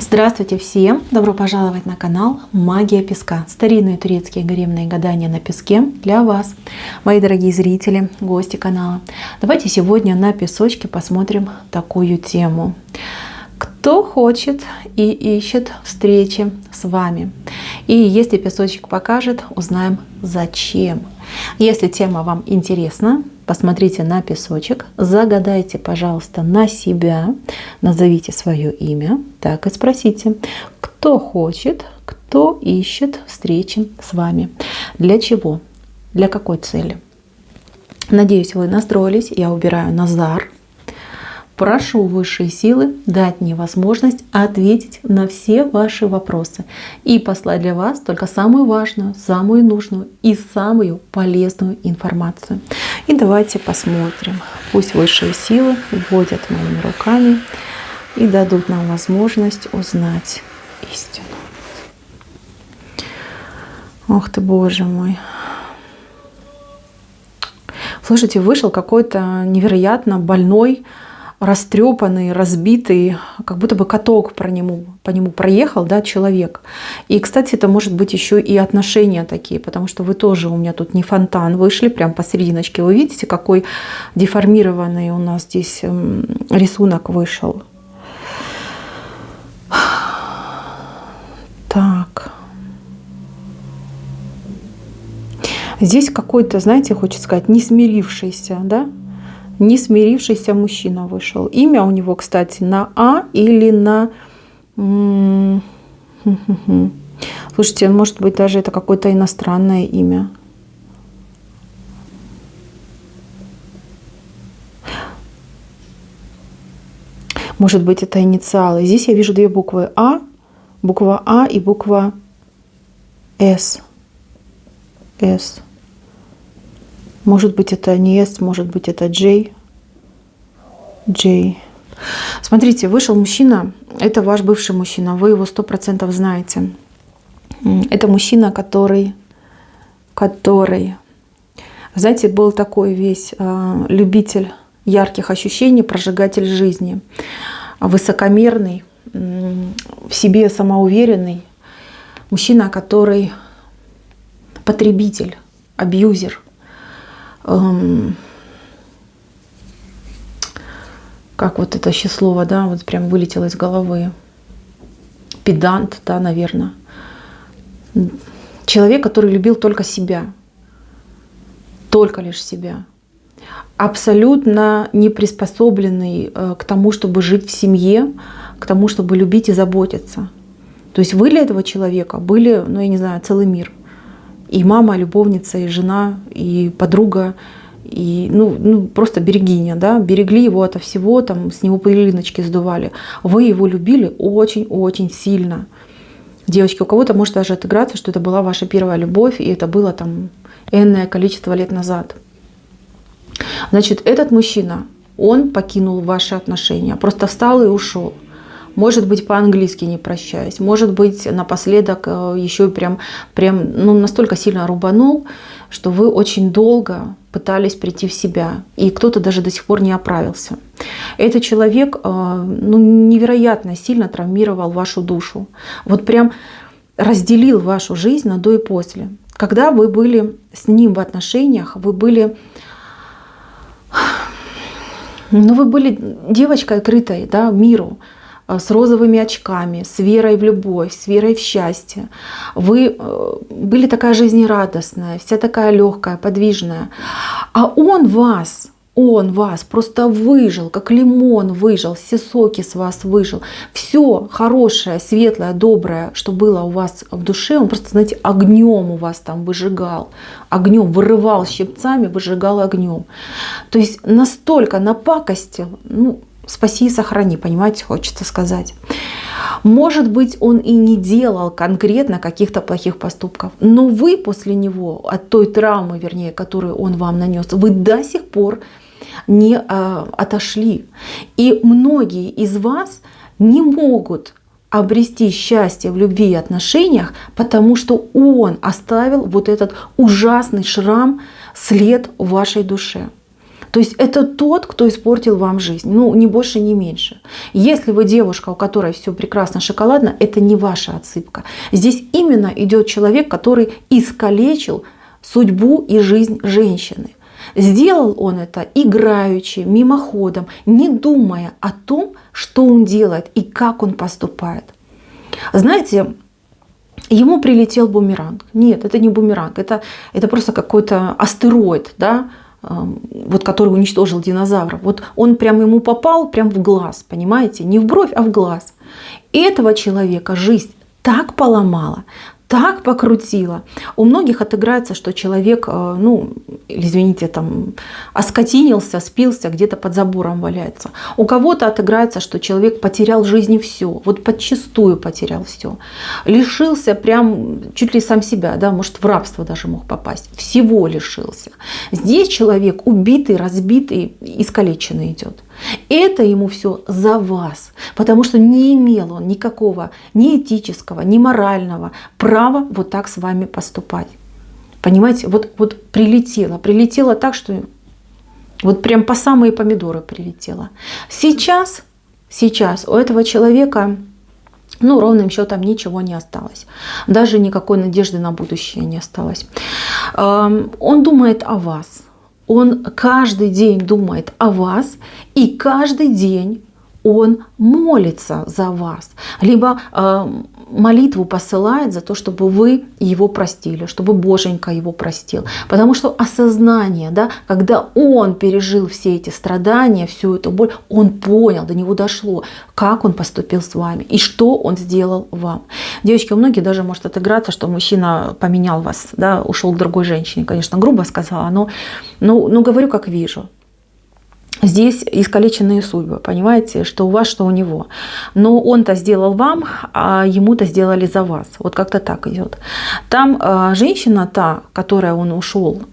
Здравствуйте всем! Добро пожаловать на канал Магия Песка. Старинные турецкие гаремные гадания на песке для вас, мои дорогие зрители, гости канала. Давайте сегодня на песочке посмотрим такую тему. Кто хочет и ищет встречи с вами? И если песочек покажет, узнаем зачем. Если тема вам интересна, посмотрите на песочек, загадайте, пожалуйста, на себя, назовите свое имя, так и спросите, кто хочет, кто ищет встречи с вами. Для чего? Для какой цели? Надеюсь, вы настроились. Я убираю Назар. Прошу высшие силы дать мне возможность ответить на все ваши вопросы и послать для вас только самую важную, самую нужную и самую полезную информацию. И давайте посмотрим. Пусть высшие силы вводят моими руками и дадут нам возможность узнать истину. Ох ты, Боже мой! Слушайте, вышел какой-то невероятно больной, растрепанный, разбитый, как будто бы каток по нему проехал, да, человек. И, кстати, это может быть еще и отношения такие, потому что вы тоже у меня тут не фонтан вышли, прям посерединочке. Вы видите, какой деформированный у нас здесь рисунок вышел. Так. Здесь какой-то, знаете, хочется сказать, не смирившийся, да? Не смирившийся мужчина вышел. Имя у него, кстати, на А или на... Слушайте, может быть, даже это какое-то иностранное имя. Может быть, это инициалы. Здесь я вижу две буквы А, буква А и буква С. С. Может быть, это не S, может быть, это J. J. Смотрите, вышел мужчина, это ваш бывший мужчина, вы его 100% знаете. Это мужчина, который, знаете, был такой весь любитель ярких ощущений, прожигатель жизни, высокомерный, в себе самоуверенный, мужчина, который потребитель, абьюзер. Как вот это еще слово, да, вот прям вылетело из головы. Педант, да, наверное. Человек, который любил только себя. Только лишь себя. Абсолютно не приспособленный к тому, чтобы жить в семье, к тому, чтобы любить и заботиться. То есть вы для этого человека были, ну, я не знаю, целый мир. И мама, и любовница, и жена, и подруга, и ну просто берегиня, да, берегли его ото всего, там с него пылиночки сдували. Вы его любили очень-очень сильно. Девочки, у кого-то может даже отыграться, что это была ваша первая любовь, и это было там энное количество лет назад. Значит, этот мужчина, он покинул ваши отношения, просто встал и ушел. Может быть, по-английски не прощаясь, может быть, напоследок еще прям настолько сильно рубанул, что вы очень долго пытались прийти в себя, и кто-то даже до сих пор не оправился. Этот человек невероятно сильно травмировал вашу душу, вот прям разделил вашу жизнь на до и после. Когда вы были с ним в отношениях, вы были девочкой открытой, да, миру, с розовыми очками, с верой в любовь, с верой в счастье. Вы были такая жизнерадостная, вся такая легкая, подвижная. А он вас просто выжил, как лимон выжил, все соки с вас выжил. Все хорошее, светлое, доброе, что было у вас в душе, он просто, знаете, огнем у вас там выжигал. Огнем, вырывал щипцами, выжигал огнем. То есть настолько напакостил, спаси и сохрани, понимаете, хочется сказать. Может быть, он и не делал конкретно каких-то плохих поступков, но вы после него, от той травмы, вернее, которую он вам нанес, вы до сих пор не отошли. И многие из вас не могут обрести счастье в любви и отношениях, потому что он оставил вот этот ужасный шрам, след в вашей душе. То есть это тот, кто испортил вам жизнь. Ну, ни больше, ни меньше. Если вы девушка, у которой все прекрасно шоколадно, это не ваша отсыпка. Здесь именно идет человек, который искалечил судьбу и жизнь женщины. Сделал он это играючи, мимоходом, не думая о том, что он делает и как он поступает. Знаете, ему прилетел бумеранг. Нет, это не бумеранг, это просто какой-то астероид, да, вот, который уничтожил динозавров. Вот он прям ему попал прям в глаз, понимаете? Не в бровь, а в глаз. И этого человека жизнь так поломала, так покрутила. У многих отыграется, что человек, ну, извините, там, оскотинился, спился, где-то под забором валяется. У кого-то отыграется, что человек потерял в жизни все, вот подчистую потерял все. Лишился прям чуть ли сам себя, да, может, в рабство даже мог попасть. Всего лишился. Здесь человек убитый, разбитый, искалеченный идет. Это ему все за вас, потому что не имел он никакого ни этического, ни морального права вот так с вами поступать. Понимаете, вот прилетело так, что вот прям по самые помидоры прилетело. Сейчас у этого человека, ну, ровным счетом ничего не осталось. Даже никакой надежды на будущее не осталось. Он думает о вас. Он каждый день думает о вас, и каждый день он молится за вас. Либо молитву посылает за то, чтобы вы его простили, чтобы Боженька его простил. Потому что осознание, да, когда он пережил все эти страдания, всю эту боль, он понял, до него дошло, как он поступил с вами и что он сделал вам. Девочки, у многих даже может отыграться, что мужчина поменял вас, да, ушел к другой женщине. Конечно, грубо сказала, но говорю, как вижу. Здесь искалеченные судьбы, понимаете, что у вас, что у него. Но он-то сделал вам, а ему-то сделали за вас. Вот как-то так идет. Там женщина та, которая он ушел,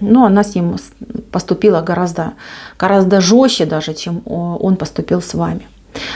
ну, она с ним поступила гораздо жестче даже, чем он поступил с вами.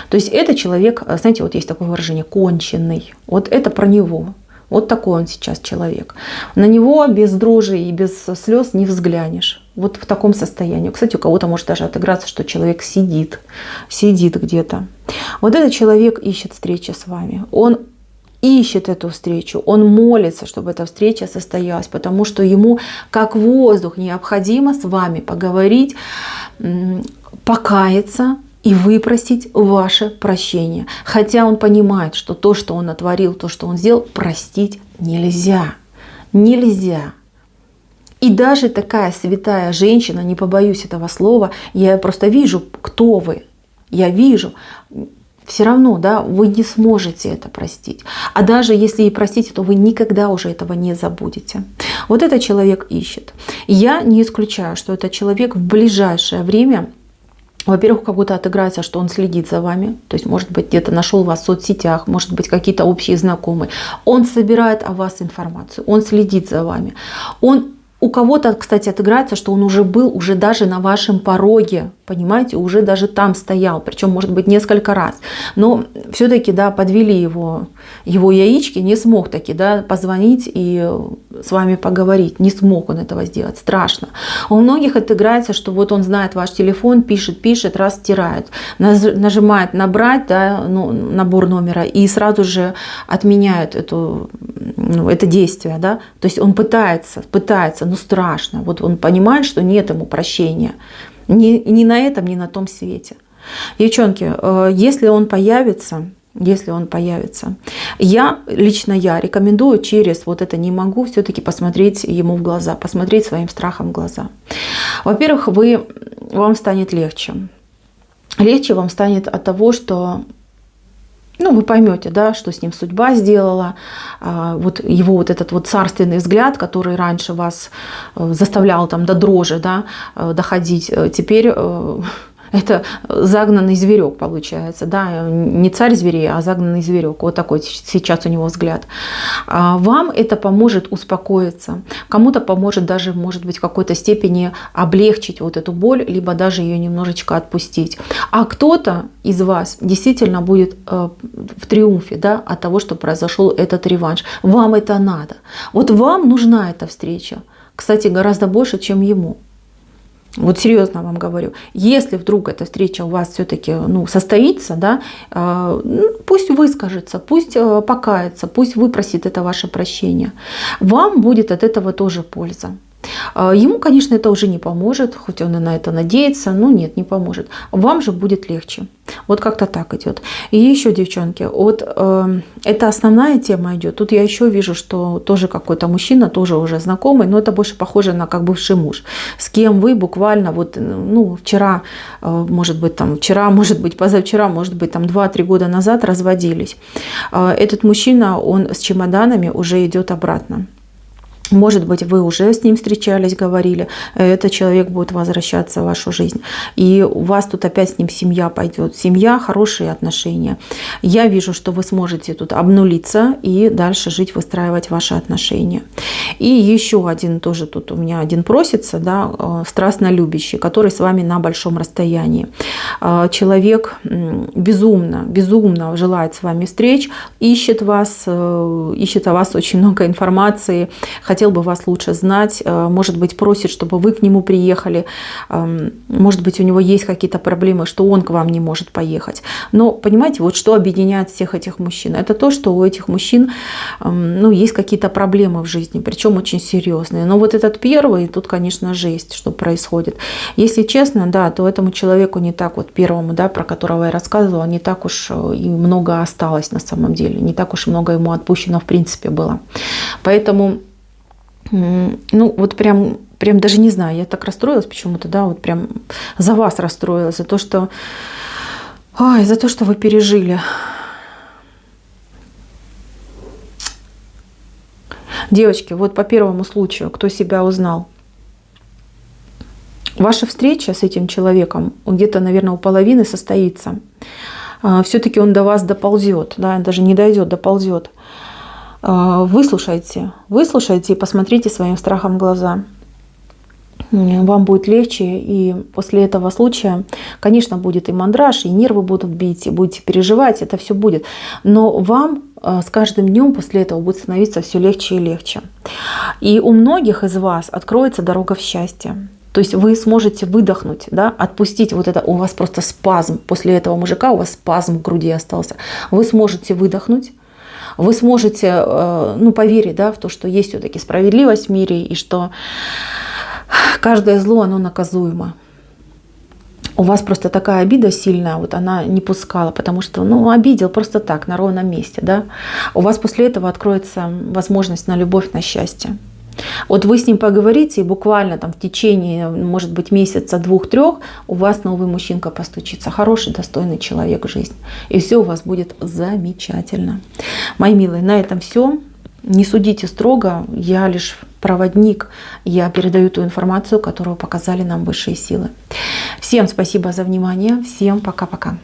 То есть это человек, знаете, вот есть такое выражение, конченый. Вот это про него. Вот такой он сейчас человек. На него без дрожи и без слез не взглянешь. Вот в таком состоянии. Кстати, у кого-то может даже отыграться, что человек сидит где-то. Вот этот человек ищет встречи с вами. Он ищет эту встречу, он молится, чтобы эта встреча состоялась, потому что ему как воздух необходимо с вами поговорить, покаяться и выпросить ваше прощение. Хотя он понимает, что то, что он натворил, то, что он сделал, простить нельзя. Нельзя. И даже такая святая женщина, не побоюсь этого слова, я просто вижу, кто вы. Я вижу. Все равно, да, вы не сможете это простить. А даже если и простите, то вы никогда уже этого не забудете. Вот этот человек ищет. Я не исключаю, что этот человек в ближайшее время, во-первых, как будто отыграется, что он следит за вами. То есть, может быть, где-то нашел вас в соцсетях, может быть, какие-то общие знакомые. Он собирает о вас информацию, он следит за вами. У кого-то, кстати, отыграется, что он уже был уже даже на вашем пороге, понимаете, уже даже там стоял, причем, может быть, несколько раз. Но все-таки, да, подвели его яички, не смог таки, да, позвонить и с вами поговорить. Не смог он этого сделать, страшно. У многих отыграется, что вот он знает ваш телефон, пишет, раз стирает, нажимает набрать, да, ну, набор номера и сразу же отменяет это действие, да. То есть он пытается, но страшно. Вот он понимает, что нет ему прощения. Ни на этом, ни на том свете. Девчонки, если он появится, лично я рекомендую через вот это «не могу» все-таки посмотреть ему в глаза, посмотреть своим страхом в глаза. Во-первых, вам станет легче. Легче вам станет от того, что вы поймете, да, что с ним судьба сделала, вот его вот этот вот царственный взгляд, который раньше вас заставлял там до дрожи, да, доходить, теперь это загнанный зверек получается, да, не царь зверей, а загнанный зверек. Вот такой сейчас у него взгляд. Вам это поможет успокоиться, кому-то поможет даже, может быть, в какой-то степени облегчить вот эту боль, либо даже ее немножечко отпустить. А кто-то из вас действительно будет в триумфе, да, от того, что произошел этот реванш. Вам это надо. Вот вам нужна эта встреча, кстати, гораздо больше, чем ему. Вот серьезно вам говорю, если вдруг эта встреча у вас все-таки состоится, да, пусть выскажется, пусть покается, пусть выпросит это ваше прощение. Вам будет от этого тоже польза. Ему, конечно, это уже не поможет, хоть он и на это надеется, но нет, не поможет. Вам же будет легче. Вот как-то так идет. И еще, девчонки, вот это основная тема идет. Тут я еще вижу, что тоже какой-то мужчина, тоже уже знакомый, но это больше похоже на как бывший муж, с кем вы буквально вот, вчера, может быть, позавчера, может быть, 2-3 года назад разводились. Этот мужчина, он с чемоданами уже идет обратно. Может быть, вы уже с ним встречались, говорили, этот человек будет возвращаться в вашу жизнь. И у вас тут опять с ним семья пойдет. Семья, хорошие отношения. Я вижу, что вы сможете тут обнулиться и дальше жить, выстраивать ваши отношения. И еще один тоже тут у меня один просится, да, страстно любящий, который с вами на большом расстоянии. Человек безумно желает с вами встреч, ищет о вас очень много информации, хотел бы вас лучше знать, может быть, просит, чтобы вы к нему приехали, может быть, у него есть какие-то проблемы, что он к вам не может поехать. Но, понимаете, вот что объединяет всех этих мужчин? Это то, что у этих мужчин есть какие-то проблемы в жизни, причем очень серьезные. Но вот этот первый, тут, конечно, жесть, что происходит. Если честно, да, то этому человеку не так вот первому, да, про которого я рассказывала, не так уж и много осталось на самом деле, не так уж много ему отпущено в принципе было. Поэтому вот прям даже не знаю, я так расстроилась почему-то, да, вот прям за вас расстроилась, за то, что вы пережили. Девочки, вот по первому случаю, кто себя узнал, ваша встреча с этим человеком где-то, наверное, у половины состоится. Все-таки он до вас доползет, да, даже не дойдет, доползет. Выслушайте и посмотрите своим страхом в глаза. Вам будет легче, и после этого случая, конечно, будет и мандраж, и нервы будут бить, и будете переживать, это все будет. Но вам с каждым днем после этого будет становиться все легче и легче. И у многих из вас откроется дорога в счастье. То есть вы сможете выдохнуть, да, отпустить вот это, у вас просто спазм, после этого мужика у вас спазм в груди остался. Вы сможете выдохнуть. Вы сможете поверить, да, в то, что есть все-таки справедливость в мире и что каждое зло, оно наказуемо. У вас просто такая обида сильная, вот она не пускала, потому что обидел просто так, на ровном месте. Да? У вас после этого откроется возможность на любовь, на счастье. Вот вы с ним поговорите, и буквально в течение, может быть, месяца, 2-3 у вас новый мужчинка постучится. Хороший, достойный человек в жизнь. И все у вас будет замечательно. Мои милые, на этом все. Не судите строго, я лишь проводник. Я передаю ту информацию, которую показали нам высшие силы. Всем спасибо за внимание. Всем пока-пока.